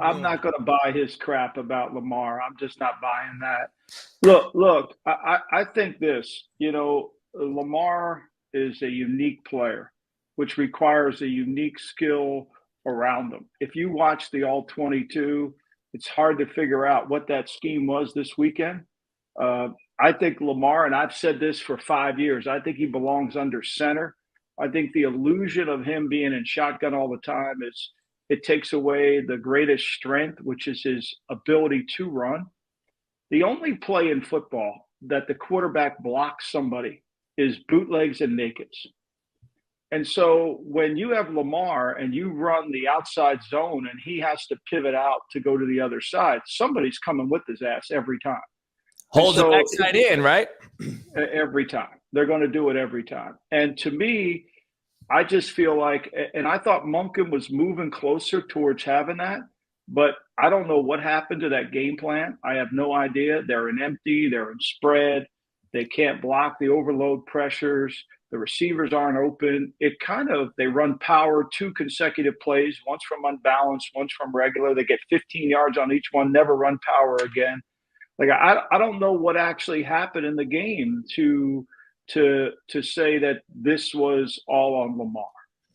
I'm not going to buy his crap about Lamar. I'm just not buying that. Look. I think this. Lamar is a unique player, which requires a unique skill around him. If you watch the All 22, it's hard to figure out what that scheme was this weekend. I think Lamar, and I've said this for 5 years, I think he belongs under center. I think the illusion of him being in shotgun all the time is it takes away the greatest strength, which is his ability to run. The only play in football that the quarterback blocks somebody is bootlegs and nakeds. And so when you have Lamar and you run the outside zone and he has to pivot out to go to the other side, somebody's coming with his ass every time. Hold the backside in, right? Every time. They're going to do it every time. And to me, I just feel like, and I thought Monken was moving closer towards having that, but I don't know what happened to that game plan. I have no idea. They're in empty, they're in spread. They can't block the overload pressures. The receivers aren't open. They run power 2 consecutive plays, once from unbalanced, once from regular. They get 15 yards on each one, never run power again. Like, I don't know what actually happened in the game to say that this was all on Lamar.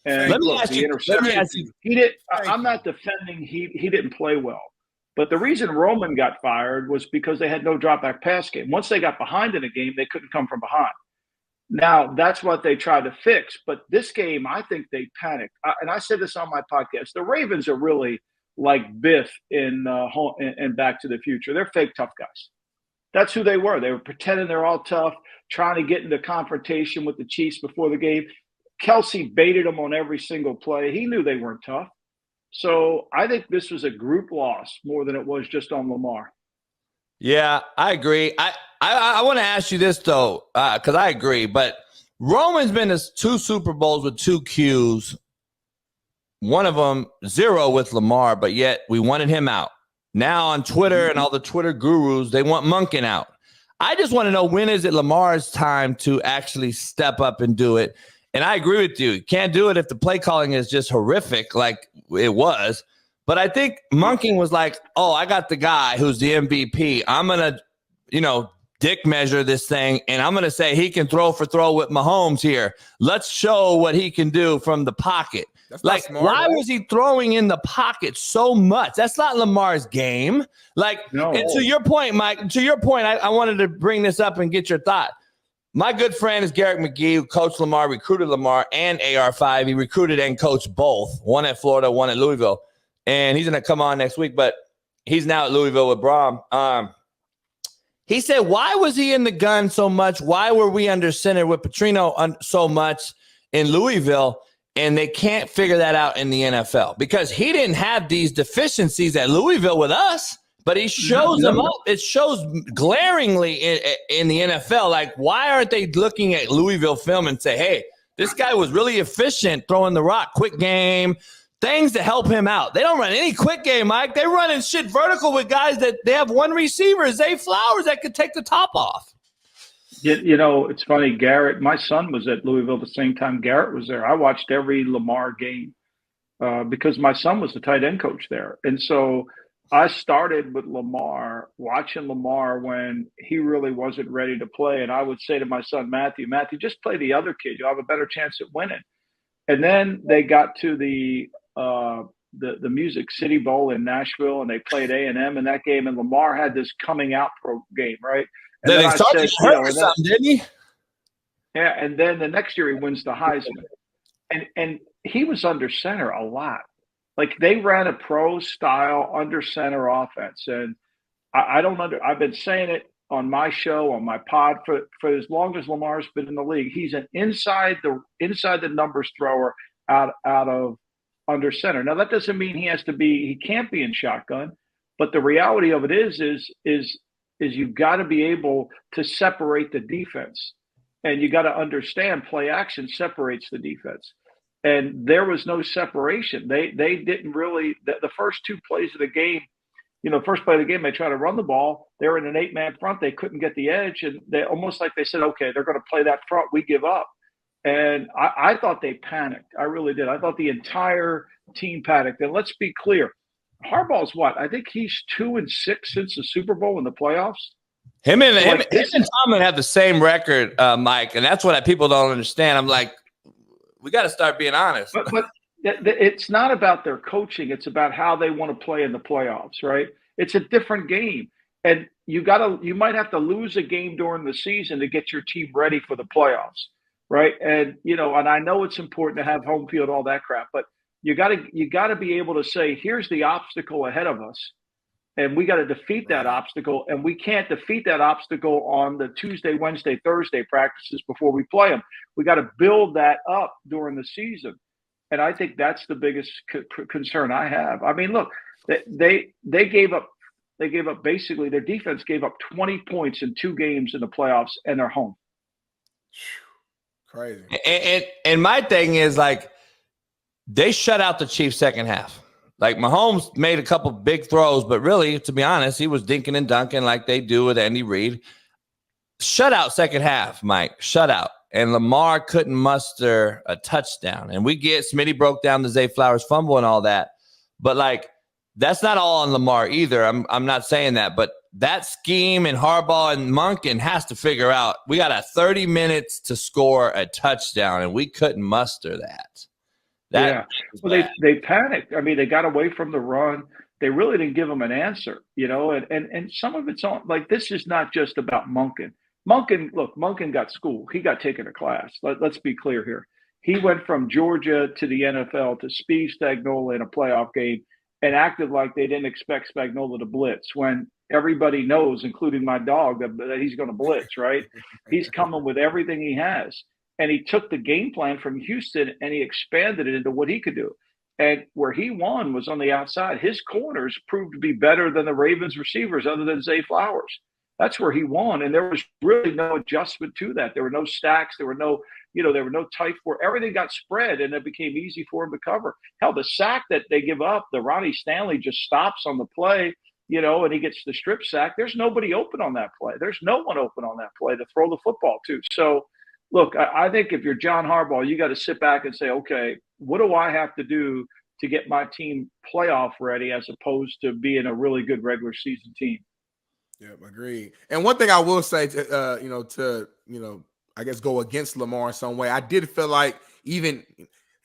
And let me look, ask the you, interception, he did. I'm not defending he didn't play well. But the reason Roman got fired was because they had no drop-back pass game. Once they got behind in a game, they couldn't come from behind. Now, that's what they tried to fix. But this game, I think they panicked. And I said this on my podcast. The Ravens are really like Biff in Back to the Future. They're fake tough guys. That's who they were. They were pretending they're all tough, trying to get into confrontation with the Chiefs before the game. Kelsey baited them on every single play. He knew they weren't tough. So I think this was a group loss more than it was just on Lamar. Yeah, I agree. I want to ask you this, though, because I agree. But Roman's been to 2 Super Bowls with 2 Qs. One of them 0 with Lamar, but yet we wanted him out. Now on Twitter and all the Twitter gurus, they want Monken out. I just want to know, when is it Lamar's time to actually step up and do it? And I agree with you. You can't do it if the play calling is just horrific like it was. But I think Monken was like, oh, I got the guy who's the MVP. I'm going to, dick measure this thing, and I'm going to say he can throw for throw with Mahomes here. Let's show what he can do from the pocket. Like, why was he throwing in the pocket so much? That's not Lamar's game. No. And to your point, Mike, I wanted to bring this up and get your thought. My good friend is Garrett McGee, who coached Lamar, recruited Lamar and AR5. He recruited and coached both, one at Florida, one at Louisville. And he's going to come on next week, but he's now at Louisville with Brom. He said, why was he in the gun so much? Why were we under center with Petrino so much in Louisville? And they can't figure that out in the NFL because he didn't have these deficiencies at Louisville with us. But he shows them up. It shows glaringly in the NFL. Like, why aren't they looking at Louisville film and say, hey, this guy was really efficient throwing the rock, quick game, things to help him out. They don't run any quick game, Mike. They're running shit vertical with guys that they have one receiver, Zay Flowers, that could take the top off. It's funny. Garrett, my son was at Louisville the same time Garrett was there. I watched every Lamar game because my son was the tight end coach there. And so I started with Lamar, watching Lamar when he really wasn't ready to play. And I would say to my son, Matthew, just play the other kid. You'll have a better chance at winning. And then they got to the Music City Bowl in Nashville, and they played A&M in that game. And Lamar had this coming out game, right? And then I said, didn't he? Yeah, and then the next year he wins the Heisman. And he was under center a lot. Like, they ran a pro style under center offense. And I've been saying it on my show, on my pod for as long as Lamar's been in the league. He's an inside the numbers thrower out of under center. Now, that doesn't mean he can't be in shotgun, but the reality of it is you've got to be able to separate the defense, and you got to understand play action separates the defense. And there was no separation. They didn't really – the first 2 plays of the game, first play of the game, they tried to run the ball. They were in an 8-man front. They couldn't get the edge. And they almost like they said, okay, they're going to play that front. We give up. And I thought they panicked. I really did. I thought the entire team panicked. And let's be clear. Harbaugh's what? I think he's 2-6 since the Super Bowl in the playoffs. Him and Tomlin have the same record, Mike, and that's what people don't understand. I'm like, we got to start being honest. But it's not about their coaching; it's about how they want to play in the playoffs, right? It's a different game, and you might have to lose a game during the season to get your team ready for the playoffs, right? And and I know it's important to have home field, all that crap, but you got to be able to say, here's the obstacle ahead of us. And we got to defeat that obstacle, and we can't defeat that obstacle on the Tuesday, Wednesday, Thursday practices before we play them. We got to build that up during the season, and I think that's the biggest concern I have. I mean, look, they gave up basically their defense gave up 20 points in 2 games in the playoffs, and they're home. Crazy. And my thing is, like, they shut out the Chiefs second half. Like, Mahomes made a couple big throws, but really, to be honest, he was dinking and dunking like they do with Andy Reid. Shutout second half, Mike. Shutout. And Lamar couldn't muster a touchdown. And we get Smitty broke down the Zay Flowers fumble and all that. But, like, that's not all on Lamar either. I'm not saying that. But that scheme and Harbaugh and Monken has to figure out. We got 30 minutes to score a touchdown, and we couldn't muster that. Well, they panicked. I mean, they got away from the run. They really didn't give them an answer, and some of it's on, like, this is not just about Monken. Monken got schooled. He got taken to class. Let's be clear here. He went from Georgia to the NFL to Steve Spagnuolo in a playoff game and acted like they didn't expect Spagnuolo to blitz when everybody knows, including my dog, that he's going to blitz, right? He's coming with everything he has. And he took the game plan from Houston and he expanded it into what he could do. And where he won was on the outside. His corners proved to be better than the Ravens receivers other than Zay Flowers. That's where he won. And there was really no adjustment to that. There were no stacks. There were no tight four. Everything got spread and it became easy for him to cover. Hell, the sack that they give up, the Ronnie Stanley just stops on the play, and he gets the strip sack. There's nobody open on that play. There's no one open on that play to throw the football to. So, look, I think if you're John Harbaugh, you got to sit back and say, okay, what do I have to do to get my team playoff ready as opposed to being a really good regular season team? Yeah, agreed. And one thing I will say I guess go against Lamar in some way, I did feel like even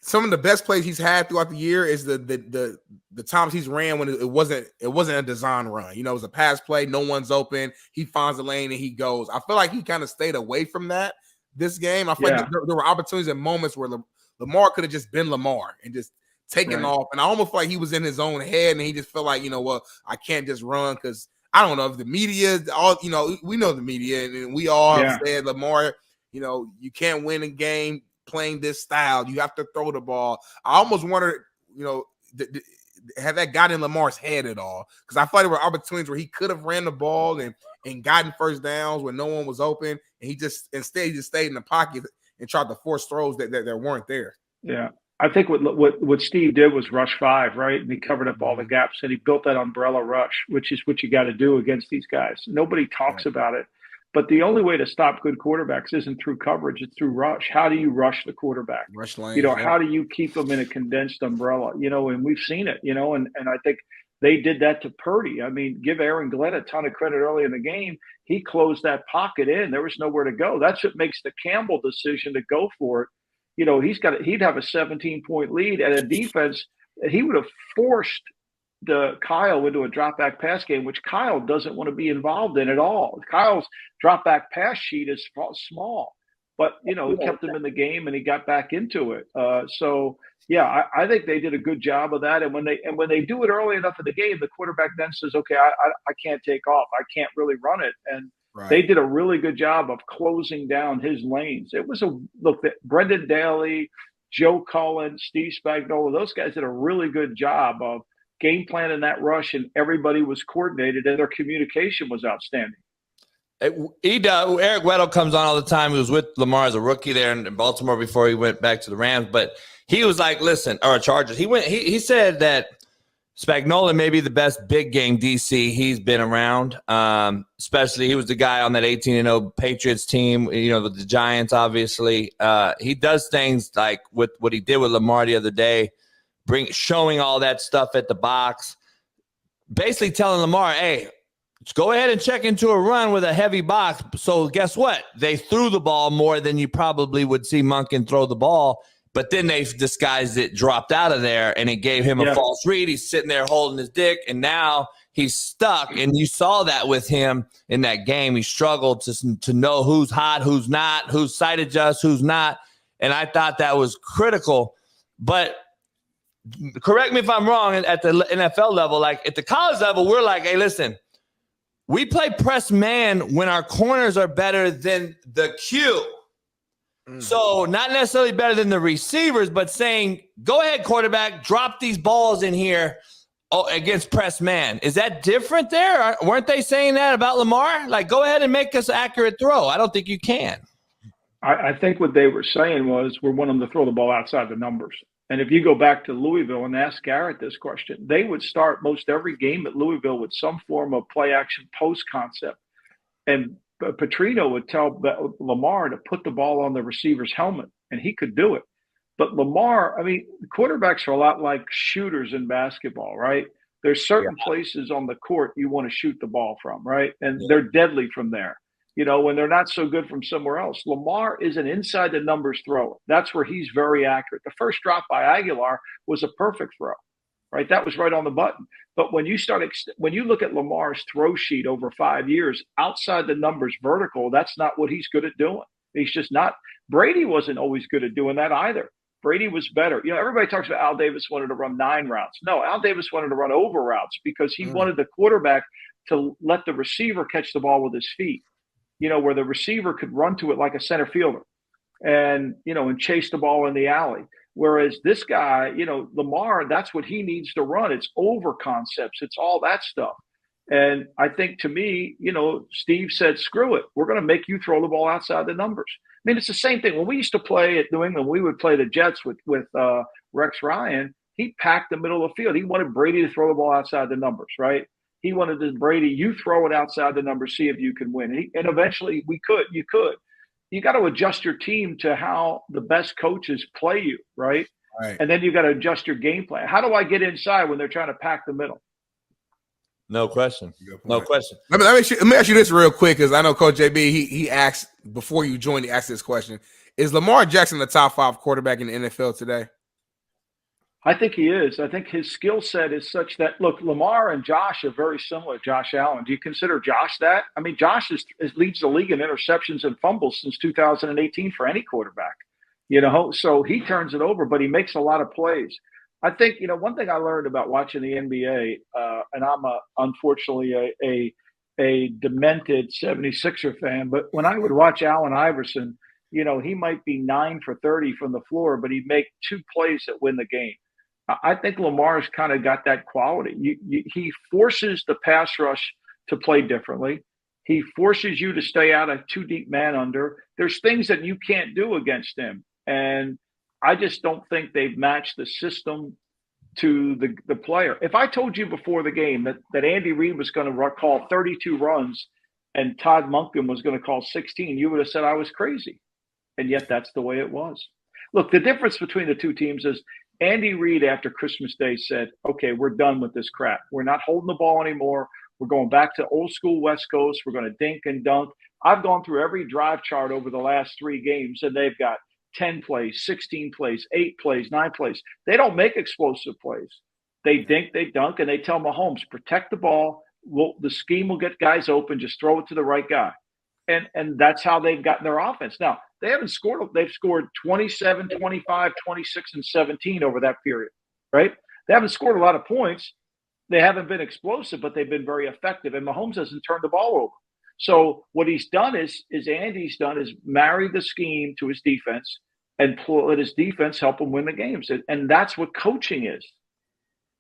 some of the best plays he's had throughout the year is the times he's ran when it wasn't a design run. It was a pass play, no one's open, he finds the lane and he goes. I feel like he kind of stayed away from that this game. I feel like there were opportunities and moments where Lamar could have just been Lamar and just taken off. And I almost feel like he was in his own head and he just felt like, I can't just run because I don't know if the media, we know the media and we all said, Lamar, you can't win a game playing this style. You have to throw the ball. I almost wondered, had that got in Lamar's head at all? Because I thought there were opportunities where he could have ran the ball and gotten first downs when no one was open, and he just stayed in the pocket and tried to force throws that weren't there. Yeah, I think what Steve did was rush 5, right? And he covered up all the gaps, and he built that umbrella rush, which is what you got to do against these guys. Nobody talks about it, but the only way to stop good quarterbacks isn't through coverage; it's through rush. How do you rush the quarterback? Rush lane. How do you keep them in a condensed umbrella? And we've seen it. And I think they did that to Purdy. I mean, give Aaron Glenn a ton of credit early in the game. He closed that pocket in. There was nowhere to go. That's what makes the Campbell decision to go for it. He'd have a 17-point lead and a defense. He would have forced Kyle into a drop back pass game, which Kyle doesn't want to be involved in at all. Kyle's drop back pass sheet is small, but he kept him in the game and he got back into it. I think they did a good job of that. And when they do it early enough in the game, the quarterback then says, okay, I can't take off. I can't really run it. And they did a really good job of closing down his lanes. It was Brendan Daly, Joe Cullen, Steve Spagnuolo, those guys did a really good job of game planning that rush, and everybody was coordinated and their communication was outstanding. Eric Weddle comes on all the time. He was with Lamar as a rookie there in Baltimore before he went back to the Rams. But he was like, Chargers. He said that Spagnuolo may be the best big game DC he's been around. Especially he was the guy on that 18-0 Patriots team, with the Giants, obviously. He does things like with what he did with Lamar the other day, showing all that stuff at the box. basically telling Lamar, hey, go ahead and check into a run with a heavy box. So guess what? They threw the ball more than you probably would see Monken throw the ball. But then they disguised it, dropped out of there, and it gave him a false read. He's sitting there holding his dick, and now he's stuck. And you saw that with him in that game. He struggled to know who's hot, who's not, who's sight adjust, who's not. And I thought that was critical. But correct me if I'm wrong, at the NFL level, like at the college level, we're like, hey, listen, we play press man when our corners are better than the Q. So not necessarily better than the receivers, but saying, go ahead, quarterback, drop these balls in here against press man. Is that different there? Weren't they saying that about Lamar? Like, go ahead and make us an accurate throw. I don't think you can. I think what they were saying was we want them to throw the ball outside the numbers. And if you go back to Louisville and ask Garrett this question, they would start most every game at Louisville with some form of play action post concept. And Petrino would tell Lamar to put the ball on the receiver's helmet, and he could do it. But Lamar, I mean, quarterbacks are a lot like shooters in basketball, right? There's certain places on the court you want to shoot the ball from, right? And they're deadly from there. You know, when they're not so good from somewhere else. Lamar is an inside the numbers thrower. That's where he's very accurate. The first drop by Aguilar was a perfect throw, right? That was right on the button. But when you look at Lamar's throw sheet over 5 years, outside the numbers vertical, that's not what he's good at doing. He's just not. Brady wasn't always good at doing that either. Brady was better. You know, everybody talks about Al Davis wanted to run 9 routes. No, Al Davis wanted to run over routes because he wanted the quarterback to let the receiver catch the ball with his feet, you know, where the receiver could run to it like a center fielder and, you know, and chase the ball in the alley. Whereas this guy, you know, Lamar, that's what he needs to run. It's over concepts. It's all that stuff. And I think to me, you know, Steve said, screw it. We're going to make you throw the ball outside the numbers. I mean, it's the same thing. When we used to play at New England, we would play the Jets with Rex Ryan. He packed the middle of the field. He wanted Brady to throw the ball outside the numbers, right? He wanted this Brady, you throw it outside the numbers, see if you can win. And eventually you could. You got to adjust your team to how the best coaches play you, right? And then you got to adjust your game plan. How do I get inside when they're trying to pack the middle? No question. No question. Let me ask you this real quick, because I know Coach JB, he asked before you joined, he asked this question. Is Lamar Jackson the top 5 quarterback in the NFL today? I think he is. I think his skill set is such that, look, Lamar and Josh are very similar. Josh Allen. Do you consider Josh that? I mean, Josh leads the league in interceptions and fumbles since 2018 for any quarterback, you know, so he turns it over, but he makes a lot of plays. I think, you know, one thing I learned about watching the NBA, and I'm unfortunately a demented 76er fan, but when I would watch Allen Iverson, you know, he might be 9 for 30 from the floor, but he'd make 2 plays that win the game. I think Lamar's kind of got that quality. He forces the pass rush to play differently. He forces you to stay out of 2 deep man under. There's things that you can't do against him. And I just don't think they've matched the system to the player. If I told you before the game that Andy Reid was going to call 32 runs and Todd Monken was going to call 16, you would have said I was crazy. And yet that's the way it was. Look, the difference between the 2 teams is Andy Reid after Christmas Day said, okay, we're done with this crap. We're not holding the ball anymore. We're going back to old school West Coast. We're going to dink and dunk. I've gone through every drive chart over the last 3 games, and they've got 10 plays, 16 plays, 8 plays, 9 plays. They don't make explosive plays. They dink, they dunk, and they tell Mahomes, protect the ball. The scheme will get guys open. Just throw it to the right guy. And that's how they've gotten their offense. Now, they haven't scored. They've scored 27, 25, 26, and 17 over that period, right? They haven't scored a lot of points. They haven't been explosive, but they've been very effective. And Mahomes hasn't turned the ball over. So what he's done is Andy's done is marry the scheme to his defense and let his defense help him win the games. And that's what coaching is.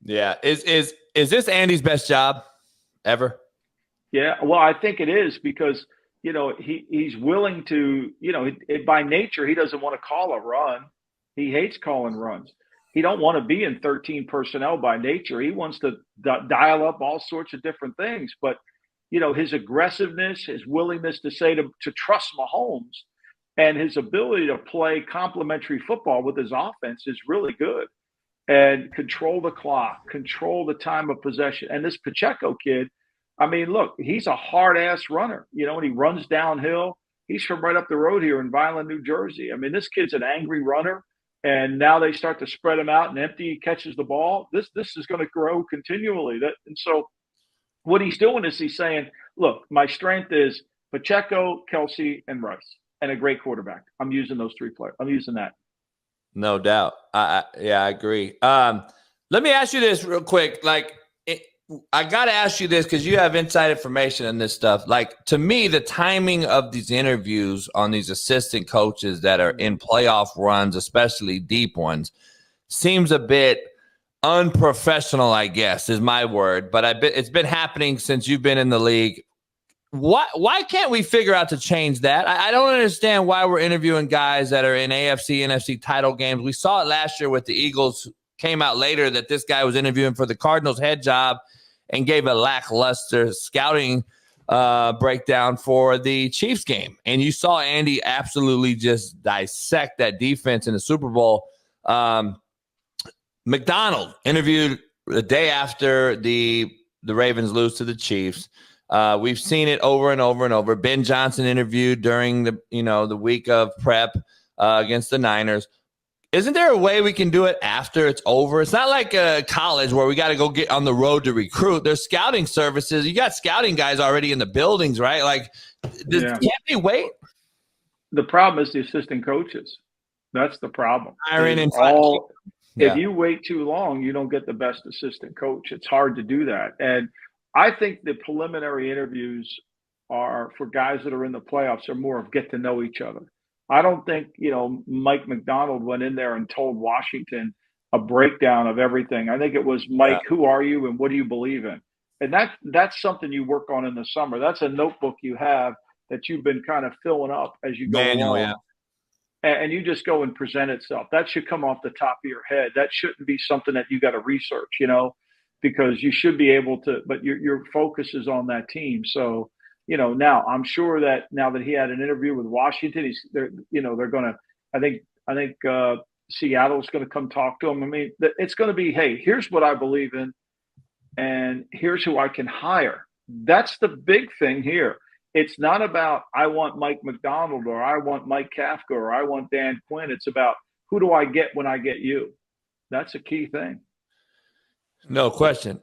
Yeah. Is this Andy's best job ever? Yeah. Well, I think it is because – you know, he's willing to, you know, by nature, he doesn't want to call a run. He hates calling runs. He don't want to be in 13 personnel by nature. He wants to dial up all sorts of different things. But, you know, his aggressiveness, his willingness to say to trust Mahomes, and his ability to play complementary football with his offense is really good. and control the clock, control the time of possession. And this Pacheco kid, I mean, look, he's a hard-ass runner. You know, when he runs downhill, he's from right up the road here in Vineland, New Jersey. I mean, this kid's an angry runner, and now they start to spread him out and empty. He catches the ball. This is going to grow continually. And so what he's doing is he's saying, look, my strength is Pacheco, Kelsey, and Rice, and a great quarterback. I'm using those three players. I'm using that. No doubt. Yeah, I agree. Let me ask you this real quick. I got to ask you this because you have inside information on this stuff. Like, to me, the timing of these interviews on these assistant coaches that are in playoff runs, especially deep ones, seems a bit unprofessional, I guess, is my word. But it's been happening since you've been in the league. Why can't we figure out to change that? I don't understand why we're interviewing guys that are in AFC, NFC title games. We saw it last year with the Eagles. Came out later that this guy was interviewing for the Cardinals head job and gave a lackluster scouting breakdown for the Chiefs game. And you saw Andy absolutely just dissect that defense in the Super Bowl. McDonald interviewed the day after the Ravens lose to the Chiefs. We've seen it over and over and over. Ben Johnson interviewed during the week of prep against the Niners. Isn't there a way we can do it after it's over? It's not like college where we got to go get on the road to recruit. There's scouting services. You got scouting guys already in the buildings, right? Like, can't they wait? The problem is the assistant coaches. That's the problem. If you wait too long, you don't get the best assistant coach. It's hard to do that. And I think the preliminary interviews are for guys that are in the playoffs are more of get to know each other. I don't think, Mike McDonald went in there and told Washington a breakdown of everything. I think it was, Mike, who are you and what do you believe in? And that's something you work on in the summer. That's a notebook you have that you've been kind of filling up as you go along. Yeah. And you just go and present itself. That should come off the top of your head. That shouldn't be something that you got to research, because you should be able to, but your focus is on that team. So, now I'm sure that now that he had an interview with Washington, they're going to, I think Seattle's going to come talk to him. I mean, it's going to be, hey, here's what I believe in, and here's who I can hire. That's the big thing here. It's not about I want Mike McDonald or I want Mike Kafka or I want Dan Quinn. It's about who do I get when I get you. That's a key thing. No question.